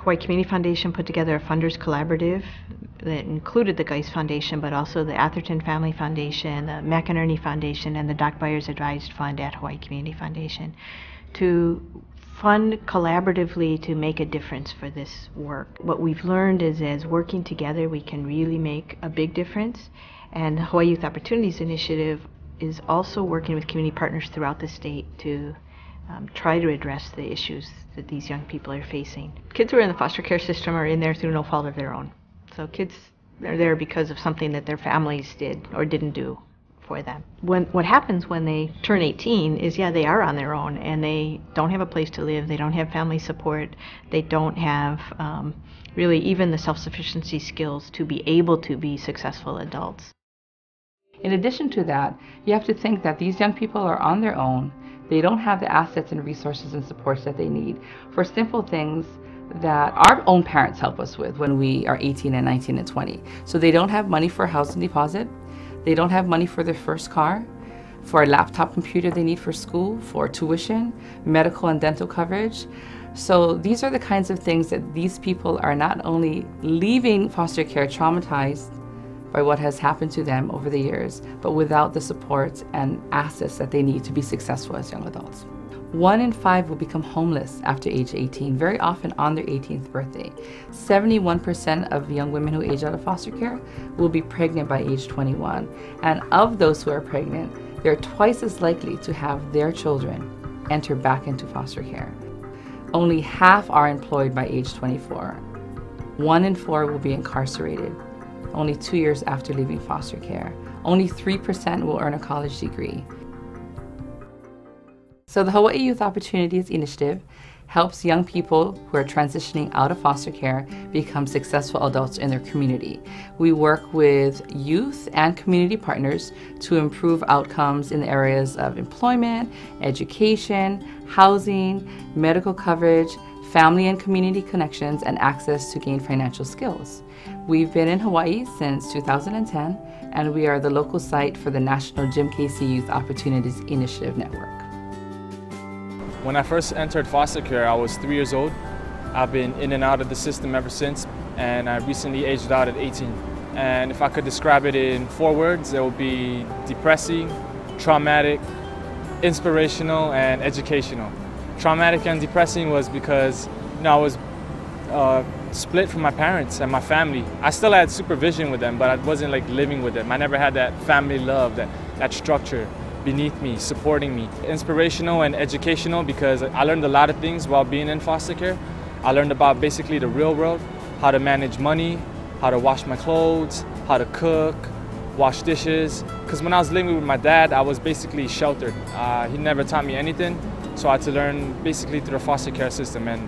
Hawaii Community Foundation put together a funders collaborative that included the Geist Foundation, but also the Atherton Family Foundation, the McInerney Foundation, and the Doc Byers Advised Fund at Hawaii Community Foundation to fund collaboratively to make a difference for this work. What we've learned is as working together we can really make a big difference, and the Hawaii Youth Opportunities Initiative is also working with community partners throughout the state to try to address the issues that these young people are facing. Kids who are in the foster care system are in there through no fault of their own. So kids are there because of something that their families did or didn't do for them. What happens when they turn 18 is, yeah, they are on their own and they don't have a place to live, they don't have family support, they don't have really even the self-sufficiency skills to be able to be successful adults. In addition to that, you have to think that these young people are on their own. They don't have the assets and resources and supports that they need for simple things that our own parents help us with when we are 18 and 19 and 20. So they don't have money for a housing deposit. They don't have money for their first car, for a laptop computer they need for school, for tuition, medical and dental coverage. So these are the kinds of things that these people are not only leaving foster care traumatized by what has happened to them over the years, but without the supports and assets that they need to be successful as young adults. 1 in 5 will become homeless after age 18, very often on their 18th birthday. 71% of young women who age out of foster care will be pregnant by age 21. And of those who are pregnant, they're twice as likely to have their children enter back into foster care. Only half are employed by age 24. 1 in 4 will be incarcerated only 2 years after leaving foster care. Only 3% will earn a college degree. So the Hawaii Youth Opportunities Initiative helps young people who are transitioning out of foster care become successful adults in their community. We work with youth and community partners to improve outcomes in the areas of employment, education, housing, medical coverage, family and community connections, and access to gain financial skills. We've been in Hawaii since 2010, and we are the local site for the National Jim Casey Youth Opportunities Initiative Network. When I first entered foster care, I was 3 years old. I've been in and out of the system ever since, and I recently aged out at 18. And if I could describe it in 4 words, it would be depressing, traumatic, inspirational, and educational. Traumatic and depressing was because I was split from my parents and my family. I still had supervision with them, but I wasn't like living with them. I never had that family love, that structure beneath me, supporting me. Inspirational and educational because I learned a lot of things while being in foster care. I learned about basically the real world, how to manage money, how to wash my clothes, how to cook, wash dishes. Because when I was living with my dad, I was basically sheltered. He never taught me anything, so I had to learn basically through the foster care system. And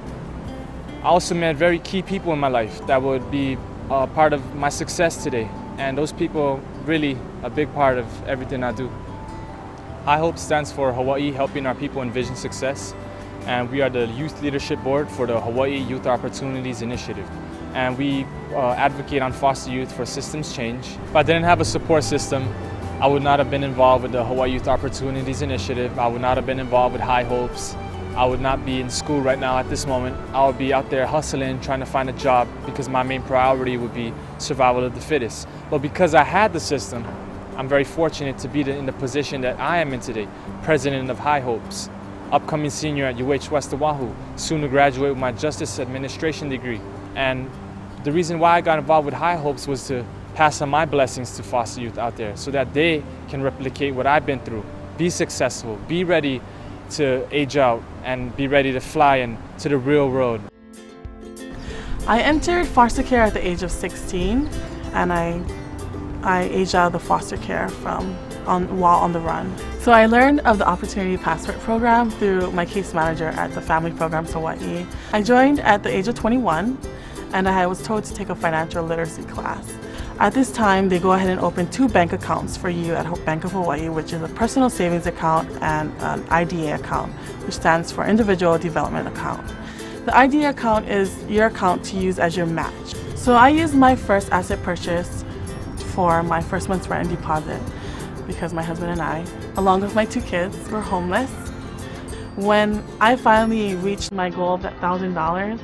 I also met very key people in my life that would be part of my success today. And those people really a big part of everything I do. High Hope stands for Hawaii Helping Our People Envision Success. And we are the Youth Leadership Board for the Hawaii Youth Opportunities Initiative. And we advocate on foster youth for systems change. If I didn't have a support system, I would not have been involved with the Hawaii Youth Opportunities Initiative. I would not have been involved with High Hopes. I would not be in school right now at this moment. I would be out there hustling, trying to find a job because my main priority would be survival of the fittest. But because I had the system, I'm very fortunate to be in the position that I am in today, president of High Hopes, upcoming senior at UH West Oahu, soon to graduate with my Justice Administration degree. And the reason why I got involved with High Hopes was to pass on my blessings to foster youth out there so that they can replicate what I've been through, be successful, be ready to age out, and be ready to fly into the real world. I entered foster care at the age of 16, and I aged out of the foster care while on the run. So I learned of the Opportunity Passport program through my case manager at the Family Programs Hawaii. I joined at the age of 21, and I was told to take a financial literacy class. At this time, they go ahead and open 2 bank accounts for you at Bank of Hawaii, which is a personal savings account and an IDA account, which stands for Individual Development Account. The IDA account is your account to use as your match. So I used my first asset purchase for my first month's rent and deposit because my husband and I, along with my 2 kids, were homeless. When I finally reached my goal of $1,000,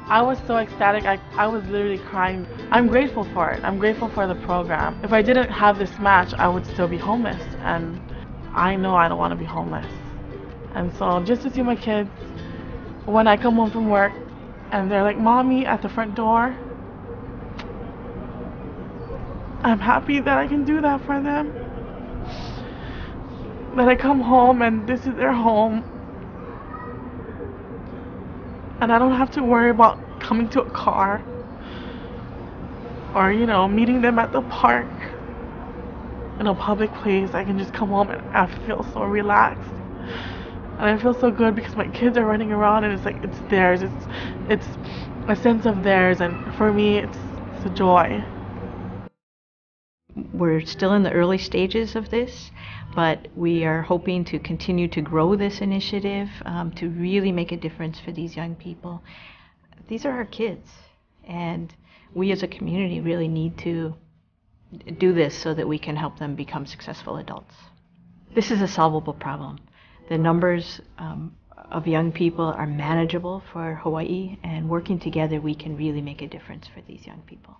I was so ecstatic, I was literally crying. I'm grateful for it. I'm grateful for the program. If I didn't have this match, I would still be homeless, and I know I don't want to be homeless. And so just to see my kids, when I come home from work, and they're like, "Mommy," at the front door, I'm happy that I can do that for them. That I come home and this is their home. And I don't have to worry about coming to a car or, meeting them at the park in a public place. I can just come home and I feel so relaxed. And I feel so good because my kids are running around and it's like it's theirs. It's a sense of theirs, and for me it's a joy. We're still in the early stages of this, but we are hoping to continue to grow this initiative to really make a difference for these young people. These are our kids, and we as a community really need to do this so that we can help them become successful adults. This is a solvable problem. The numbers of young people are manageable for Hawaii, and working together we can really make a difference for these young people.